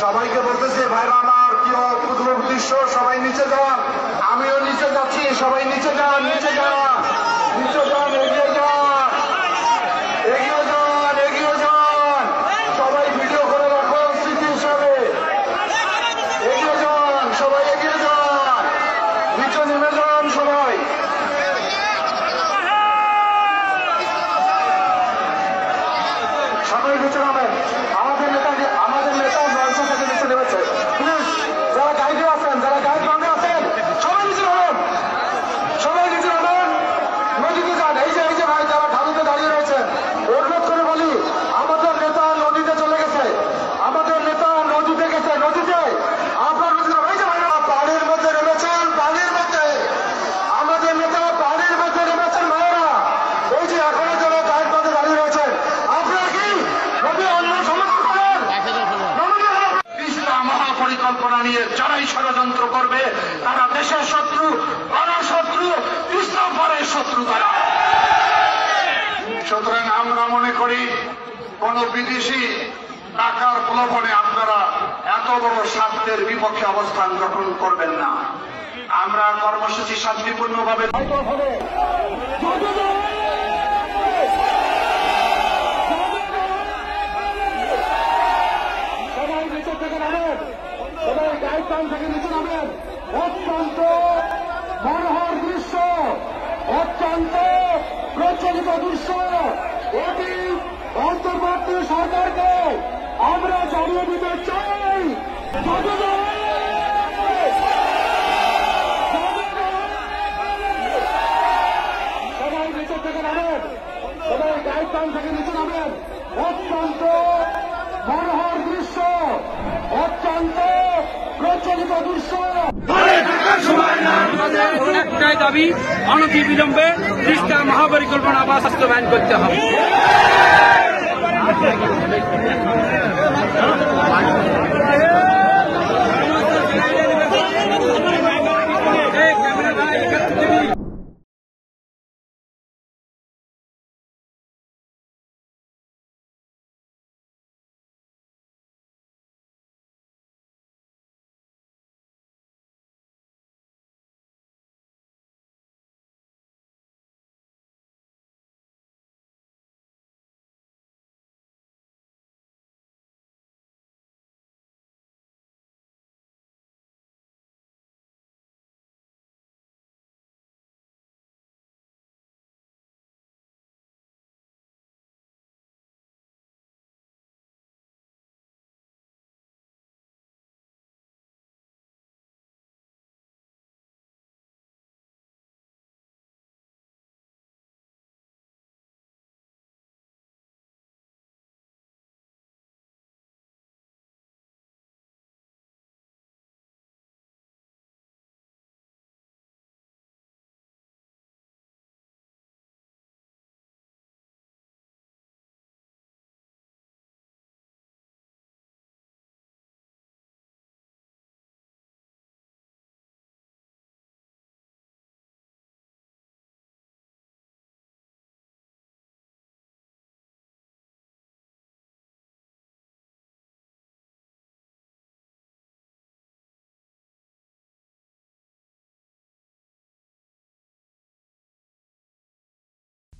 সবাইকে বলতেছে ভাইরা আমার কি ক্ষুদ্র উদ্দেশ্য, সবাই নিচে যান, আমিও নিচে যাচ্ছি, সবাই নিচে যান, নিচে যান, নিচে যান, এগিয়ে যান, এগিয়ে যান, এগিয়ে যান, সবাই ভিডিও করে রাখুন স্মৃতি হিসাবে। এগিয়ে যান, সবাই এগিয়ে যান, নিচে নেমে যান সবাই। সবাই নিচে নামেন। আমাদের নেতা নয়শো থেকে নিচে নেমেছে। প্লিজ যারা গাইডে আছেন, যারা গাইড বান্ধে আছেন, সবাই নিচে নামেন, সবাই নিচে নামেন, নদীতে যান। এই যে ভাই যারা ঢালুতে দাঁড়িয়ে রয়েছেন, অনুরোধ করে বলি আমাদের নেতা নদীতে চলে গেছে, আমাদের নেতা নদীতে গেছে, নদীতে আপনার নদীতে এই যে ভাই পানির মধ্যে নেমেছেন, পানির মধ্যে আমাদের নেতা পানির মধ্যে নেমেছেন ভাইয়েরা। এই যে এখনো যারা গাইড বান্ধে দাঁড়িয়ে রয়েছেন, আপনারা কি নদী অন্য সমর্থন করেন? মহাপরিকল্পনা নিয়ে যারাই ষড়যন্ত্র করবে তারা দেশের শত্রু, গণশত্রু, ইসলাম পরের শত্রু তারা। সুতরাং আমরা মনে করি কোন বিদেশি টাকার প্রলোভনে আপনারা এত বড় স্বার্থের বিপক্ষে অবস্থান গ্রহণ করবেন না। আমরা কর্মসূচি শান্তিপূর্ণভাবে সবাই নিচে থেকে নামেন, সবাই গাইডলাইন থেকে নিচে নামেন। অত্যন্ত মনোহর দৃশ্য, অত্যন্ত প্রচলিত দৃশ্য। এটি অন্তর্বর্তী সরকারকে আমরা জানিয়ে দিতে চাই, সবাই নিচে থেকে নামেন, সবাই গাইডলাইন থেকে নিচে নামেন। অত্যন্ত মনোহর দৃশ্য, অত্যন্ত প্রচলিত দৃশ্য। একটাই দাবি, অনতি বিলম্বে 30টা মহাপরিকল্পনা বাস্তবায়ন করতে হবে।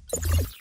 You